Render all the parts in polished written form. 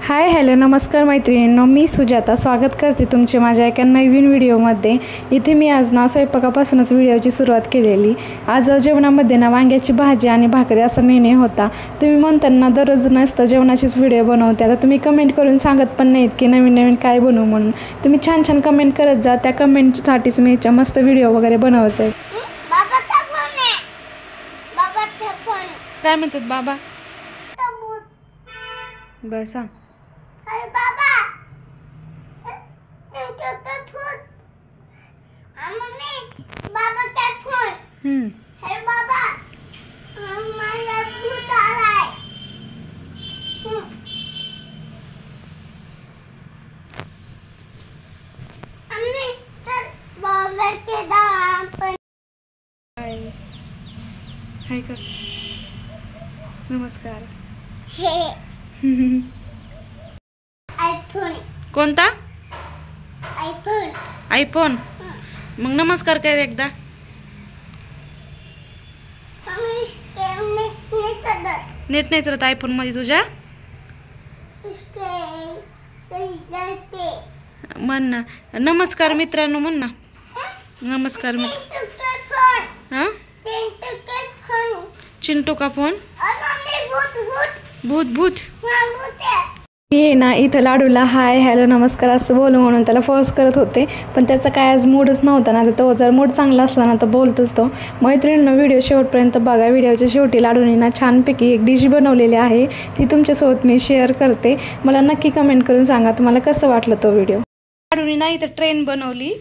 Hi hello नमस्कार मैत्रिणींनो, मी सुजाता स्वागत करते तुमचे माझ्या एका नवीन व्हिडिओमध्ये। इथे मी आज ना स्वयंपाकापासूनच व्हिडिओची सुरुवात केलेली। आज जेवणामध्ये ना वांग्याची भाजी आणि भाकरी असा मेन्यू होता। तुम्ही म्हणताना दररोज नसतं जेवणाचीच व्हिडिओ बनवते, आता तुम्ही कमेंट करून सांगत पण नाहीत की नवीन नवीन काय बनवू म्हणून। तुम्ही छान छान कमेंट करत जा, त्या कमेंटसाठीच मी मस्त व्हिडिओ वगैरे बनवायचं आहे। काय म्हणतात बाबा? बरं सांग। अरे बाबा मम्मी बाबा का फोन अरे बाबा मला भूत आलाय। मम्मी चल बाबा के दाम पर हाय हाय कर नमस्कार। हे आयफोन कोणता? IPhone iPhone. मग नमस्कार कर एकदा। नेट नाही चलत आयफोन मध्ये तुझ्या? म्हण ना नमस्कार मित्रांनो, म्हण ना नमस्कार मित्र। हाँ चिंटू का फोन? भूत भूत ये ना इथं लाडूला हाय हॅलो नमस्कार असं बोलू म्हणून त्याला फोर्स करत होते, पण त्याचा काय आज मूडच नव्हता ना। तर तो जर मूड चांगला असला ना तर बोलतोच तो। मैत्रिणींनो व्हिडिओ शेवटपर्यंत बघा। व्हिडिओच्या शेवटी लाडूने ना छानपैकी एक डिश बनवलेली आहे, ती तुमच्यासोबत मी शेअर करते। मला नक्की कमेंट करून सांगा तुम्हाला कसं वाटलं तो व्हिडिओ। लाडूने ना इथं ट्रेन बनवली,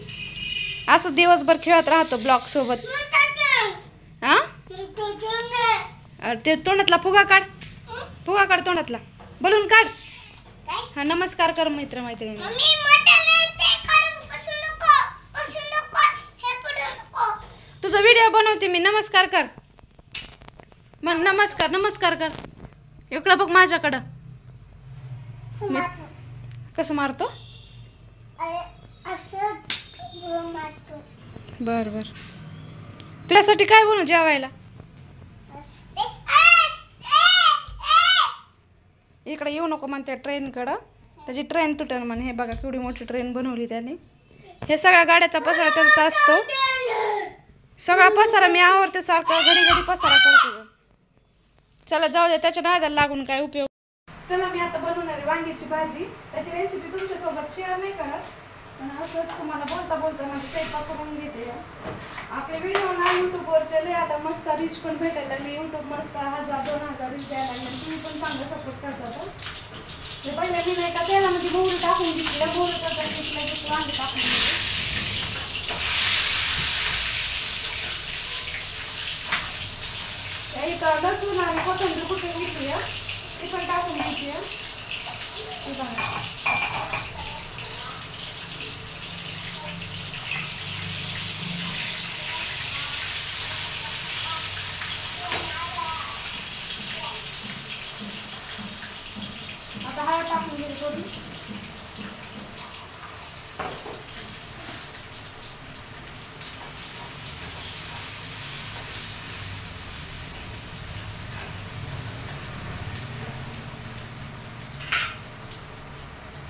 असं दिवसभर खेळत राहतो ब्लॉक सोबत। हा ते तोंडातला फुगा काढ, फुगा काढ तोंडातला, बलून काढ। हा नमस्कार कर मित्र मैत्रिणी। तुझा व्हिडिओ बनवते मी, नमस्कार कर मग। नमस्कार नमस्कार कर। इकडं बघ माझ्याकडं कसं मारतो। बर बर तुझ्यासाठी काय बनवू जेवायला? इकडे येऊ नको म्हणते ट्रेनकडं, त्याची ट्रेन तुटेल म्हणे। हे बघा केवढी मोठी ट्रेन बनवली त्याने। हे सगळ्या गाड्याचा पसारा त्याचा असतो, सगळा पसारा मी आवडते सारखं घडी घडी पसारा करतो। चला जाऊ दे, त्याच्या नादाला लागून काय उपयोग। चला मी आता बनवणार आहे वांग्याची भाजी। त्याची रेसिपी तुमच्यासोबत शेअर नाही करत, पण असंच तुम्हाला बोलता बोलता माझी स्वयंपाक करून घेते। आपले व्हिडिओ ना यूट्यूबवर चले आता मस्त रीच पण भेटायला लागली। यूट्यूब मस्त 1000-2000 रीच द्यायला लागले। तुम्ही पण चांगलं सपोर्ट करता। ते पहिले मी नाही का तेलामध्ये मोहरी टाकून घेतली, मोहरी टाकून वांगे टाकून घेतले। इथं लसूण आणि कोथिंबीर कुठून घेतली, ती पण टाकून घ्यायची। आता हळद टाकून घ्यायची थोडी।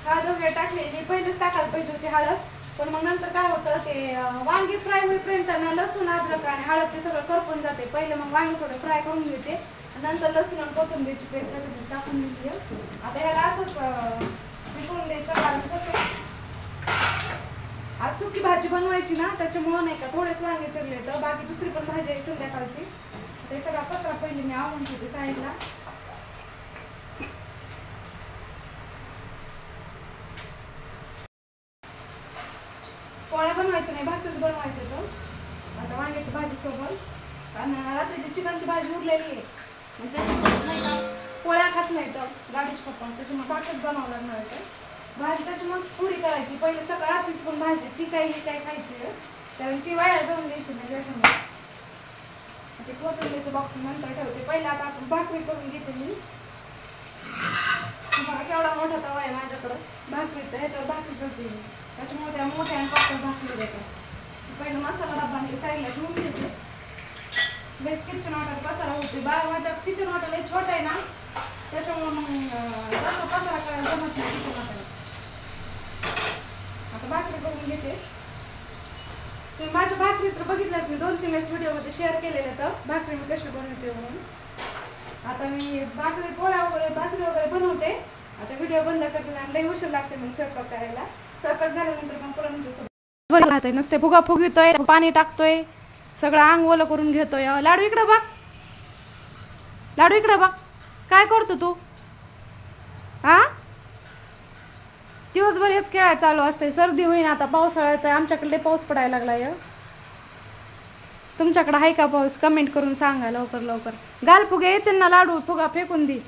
हळद वगैरे टाकलेली, पहिलेच टाकायला पाहिजे होती हळद, पण मग नंतर काय होतं ते वांगी फ्राय होईपर्यंत ना लसूण अद्रक आणि हळद ते सगळं करपून जाते। पहिले मग वांगी थोडं फ्राय करून घेते, नंतर लसूण आणि कोथिंबीरची पेस्ट त्याच्यामध्ये टाकून घेते। आता ह्याला असंच विकून द्यायचं, कारण कसं आज सुकी भाजी बनवायची ना, त्याच्यामुळं नाही का थोडेच वांगे चिरले, तर बाकी दुसरी पण भाजी आहे संध्याकाळची। ते सगळा कचरा पहिले मी आवरून ठेवते साईडला। पोळ्या बनवायच्या नाही, भाकरीच बनवायचे तर आता वांग्याची भाजी सोबत, कारण रात्रीची चिकनची भाजी उरलेली आहे, म्हणजे नाही का पोळ्या खात नाही तर गाडीच पप्पा, त्याच्यामुळे भाकरीच बनावं लागणार आहे। भाजी त्याची मस्त पुरी करायची, पहिले सकाळ रात्रीची पण भाजी ती काही ही काही खायची, कारण ती वाया जाऊन द्यायची नाही। त्याच्यामुळे ते कोथिंबीरचं बॉक्स नंतर ठेवते, पहिले आता आपण भाकरी करून घेते मी। केवढा मोठा तवा आहे माझ्याकडं भाकरीचा, ह्याच्यावर भाकरी करते मी, त्याच्यामुळे त्या मोठ्या आणि पातळ भाकरी देतात। पहिले मसाला डब्बा साईडला घेऊन घेते, बेस किचन वाटर पसारा होते। माझ्या किचन वाटर लई छोटा आहे ना, त्याच्यामुळे मग जास्त पसारा करायला जमत घेते. तुम्ही माझ्या भाकरी तर बघितल्यात मी 2-3 वेळेस व्हिडिओमध्ये शेअर केलेलं तर भाकरी मी कशी बनवते म्हणून. आता मी भाकरी पोळ्या वगैरे भाकरी वगैरे बनवते. आता व्हिडिओ बंद करते आणि लई उशीर लागते मग स्वयंपाक करायला. स्वयंपाक झाल्यानंतर मग पुरण राहतोय नसते फुगा फुगवितोय पाणी टाकतोय सगळं अंग ओलं करून घेतोय. लाडू इकडं बघ, लाडू इकडं बघ, काय करतो तू? हा दिवसभर हेच खेळायला चालू असते. सर्दी होईन आता पावसाळ्यात आमच्याकडे पाऊस पडायला लागलाय. तुमच्याकडे आहे का पाऊस? कमेंट करून सांगा लवकर लवकर. गाल फुगे येते ना लाडू फुगा फेकून दे.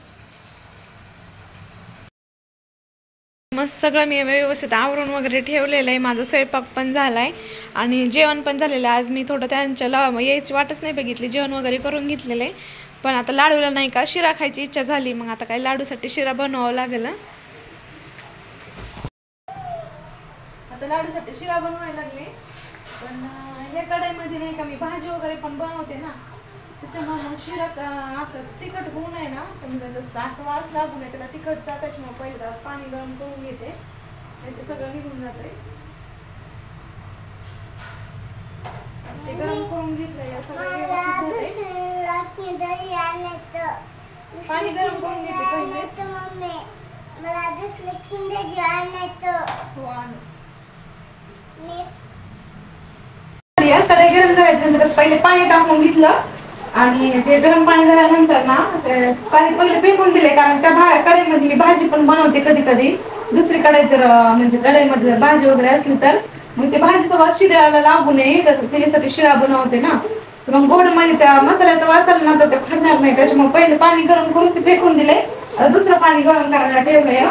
मस्त सगळं मी व्यवस्थित आवरून वगैरे ठेवलेलं आहे. माझा स्वयंपाक पण झालाय आणि जेवण पण झालेलं आहे. आज मी थोडं त्यांच्या यायची वाटच नाही बघितली, जेवण वगैरे करून घेतलेलं आहे. पण आता लाडूला नाही का शिरा खायची इच्छा झाली, मग आता काय लाडूसाठी शिरा बनवावं लागेल. आता लाडूसाठी शिरा बनवायला लागले. पण हे कढईमध्ये नाही का मी भाजी वगैरे पण बनवते ना, त्याच्यामुळे मग शिरा असं तिखट होऊ नये ना, तर जसं असं वास लागू नये त्याला तिखटचा. त्याच्यामुळे पहिले त्यात पाणी गरम करून घेते, ते सगळं निघून जाते. ते गरम करून घेतलंय सगळं व्यवस्थित होते. पाणी गरम करून घेते पहिले. हो आणू. कढई गरम झाल्यानंतर पहिले पाणी टाकून घेतलं आणि ते गरम पाणी झाल्यानंतर ना ते पाणी पहिले फेकून दिले, कारण त्या कढईमध्ये मी भाजी पण बनवते कधी कधी. दुसरी कढई जर म्हणजे कढईमध्ये जर भाजी वगैरे असली तर मग ते भाजीचा वास शिऱ्याला लागू नये तर त्याच्यासाठी शिरा बनवते ना. मग गोड मध्ये त्या मसाल्याचा वास आला ना तर ते खाणार नाही, त्याच्यामुळे पहिले पाणी गरम करून ते फेकून दिले. आता दुसरं पाणी गरम करायला ठेवलंय,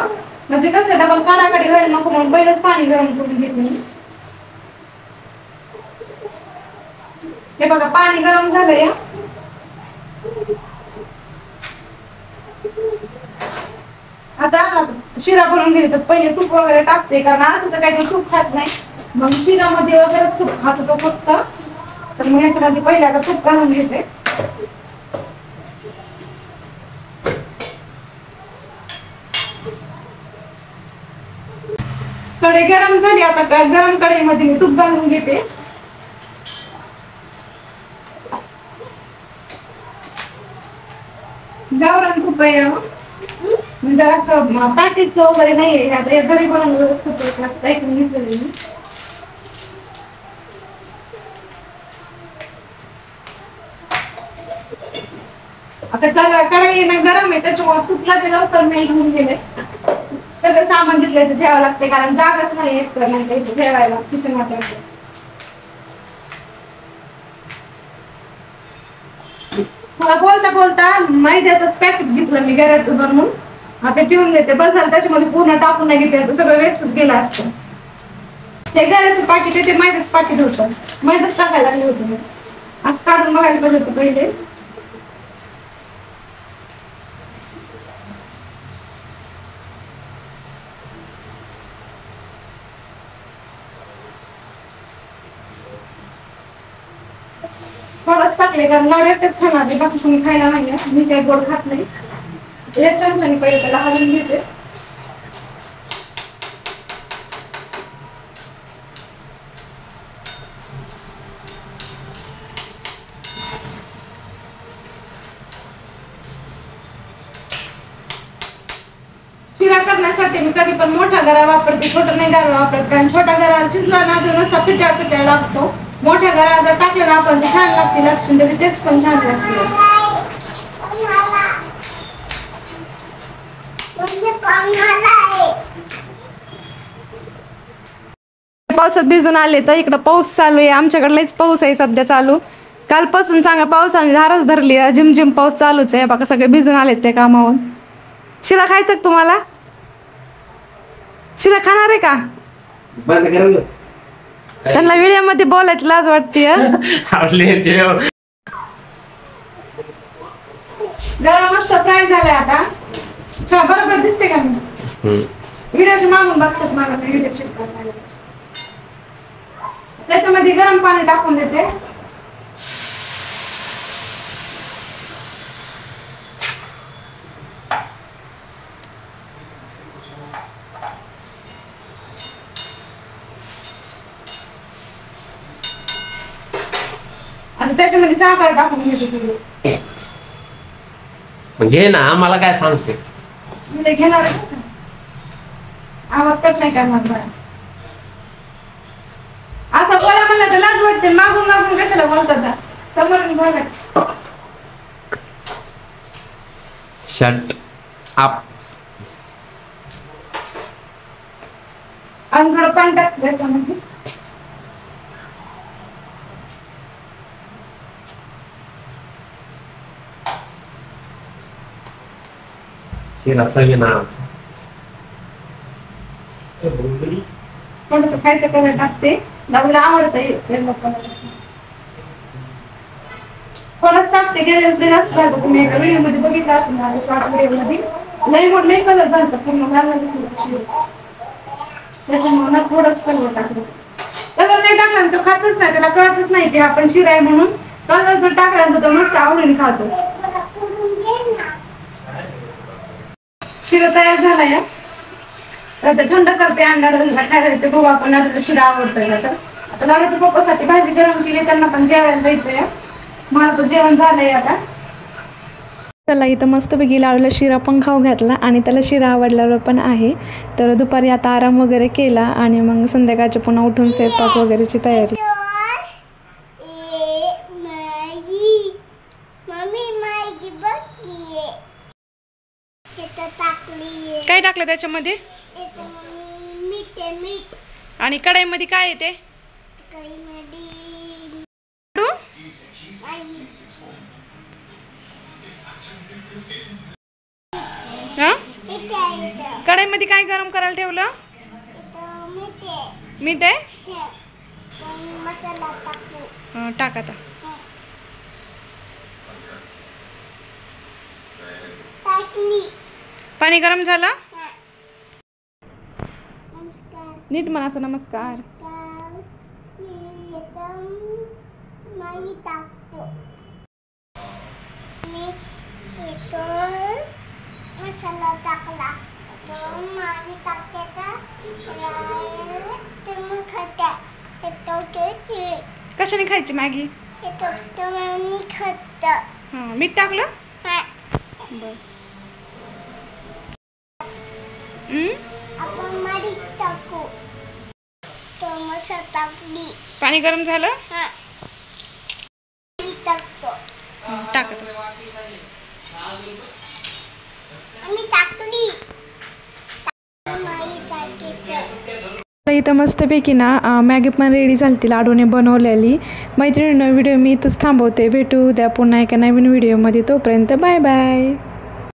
म्हणजे कसं डबल काढाकाढी व्हायला नको म्हणून पहिलेच पाणी गरम करून घेतलं. हे बघा पाणी गरम झालंय. आता शिरा बनवून घेते तर पहिले तूप वगैरे टाकते, कारण असं तर काही तूप खात नाही, मग शिरामध्ये वगैरेच तूप खात होतो फक्त. तर मग ह्याच्यामध्ये पहिले आता तूप घालून घेते. कढई गरम झाली, आता गरम कढईमध्ये मी तूप घालून घेते. गावरान तूप आहे म्हणजे असं पॅकेटचं वगैरे नाहीये, आता घरी बनवलं ऐकून घेतलेलं मी. आता कढई ना गरम आहे त्याच्यामुळे तूप लागेल लवकर मेल्ट होऊन गेले. सगळं सामान घेतलं तर ठेवावं लागते, कारण जागाच नाही येत नाही ठेवायला किचन मध्ये. मला बोलता बोलता मैद्याचंच पॅकेट घेतलं मी गऱ्याचं बनवून, आता ठेवून देते. बस झालं, त्याच्यामध्ये पूर्ण टाकून नाही घेतलं तर सगळं वेस्टच गेलं असतं. हे गऱ्याचं पाकिट आहे ते मैद्याचं पाकिट होतं, मैदाच टाकायला लागले होते. आज काढून बघायला पाहिजे होतं पहिले. थोडंच टाकले कारण लाडू एकटेच खाणार आहे, बाकी तुम्ही खायला नाही. मी काही गोड खात नाही. एक चमच्याने पहिले त्याला हलवून घेते. शिरा करण्यासाठी मी कधी पण मोठा गरा वापरते, छोटा नाही गरा वापरत, कारण छोटा गरा शिजला ना जो असा पिट्या पिट्या लागतो. मोठ्या गरा जर टाकलं ना आपण ते छान लागते, लक्षण त्याची टेस्ट पण छान लागते. पावसात भिजून आले तर इकडं पाऊस चालू आहे. आमच्याकडे लईच पाऊस आहे सध्या चालू. कालपासून चांगला पावसाने धारच धरली, झिमझिम पाऊस चालूच आहे. बघा सगळे भिजून आलेत ते कामावून. शिरा खायचं का तुम्हाला? शिरा खाणार आहे का? त्यांना व्हिडिओ मध्ये बोलायची लाज वाटते. गरम मस्त फ्राय झालाय आता. छान बरोबर दिसते का मी? व्हिडिओच्या मागून बघतात मला व्हिडिओ शिकतात. त्याच्यामध्ये गरम पाणी टाकून देते. आता त्याच्यामध्ये साखर टाकून घ्यायची थोडी. घे ना, आम्हाला काय सांगतेस? मी ते घेणार आहे का? आवाज कट नाही करणार बरं. असं बोला म्हणलं तर लाज वाटते. मागून मागून कशाला बोलतात? समोरून बोला. Shut up. आणि थोडं पाणी टाक त्याच्यामध्ये. शिरा सगळी थोडस खायचं कलर टाकते. दाबूला आवडतं येल्लो कलर. थोडंच टाकते. गेलेच बिलास राहतो. तुम्ही एका व्हिडिओ मध्ये बघितलं असेल ना, शॉर्ट व्हिडिओ मध्ये लई मोठे कलर झालं पूर्ण लाल त्याच्यामुळे थोडंच कलर टाकलं. कलर नाही टाकला तो खातच नाही. त्याला कळतच नाही की आपण शिरा आहे म्हणून. कलर जर टाकला तर तो मस्त आवडीने खातो. शिरा तयार झाला या. आता थंड करते. अंडा खायला ते बघू आपण. आता शिरा आवडतोय तर आता लाडूच्या पप्पासाठी भाजी गरम केली. त्यांना पण जेवायला द्यायचंय. मला तर जेवण झालंय आता. त्याला इथं मस्तपैकी लाडूला शिरा पण खाऊ घातला आणि त्याला शिरा आवडलेला पण आहे. तर दुपारी आता आराम वगैरे केला आणि मग संध्याकाळचे पुन्हा उठून स्वयंपाक वगैरेची तयारी. काय टाकलं त्याच्यामध्ये? मीठ. आणि कढईमध्ये काय येते? कढईमध्ये काय गरम करायला ठेवलं? मीठ आहे. मसाला टाकू. टाक आता. टाकली. पाणी गरम झालं. नमस्कार. नीट म्हणा असं. नमस्कार. मी टाकतो. मी येतो मसाला टाकला. तो माई टाकते का तुम्ही खाता. हे तो कशाने खायची मॅगी? हे तो मी खात. मीठ टाकलं. बर. आपण माडी टाकू. तो मसाला टाकली. पाणी गरम झालं. टाकतो. टाक. आम्ही टाकली. इथं मस्तपैकी ना मॅगी पण रेडी झाली. लाडूने बनवलेली. मैत्रिणींनो व्हिडिओ मी इथंच थांबवते. भेटू उद्या पुन्हा एका नवीन व्हिडिओमध्ये. तोपर्यंत बाय बाय.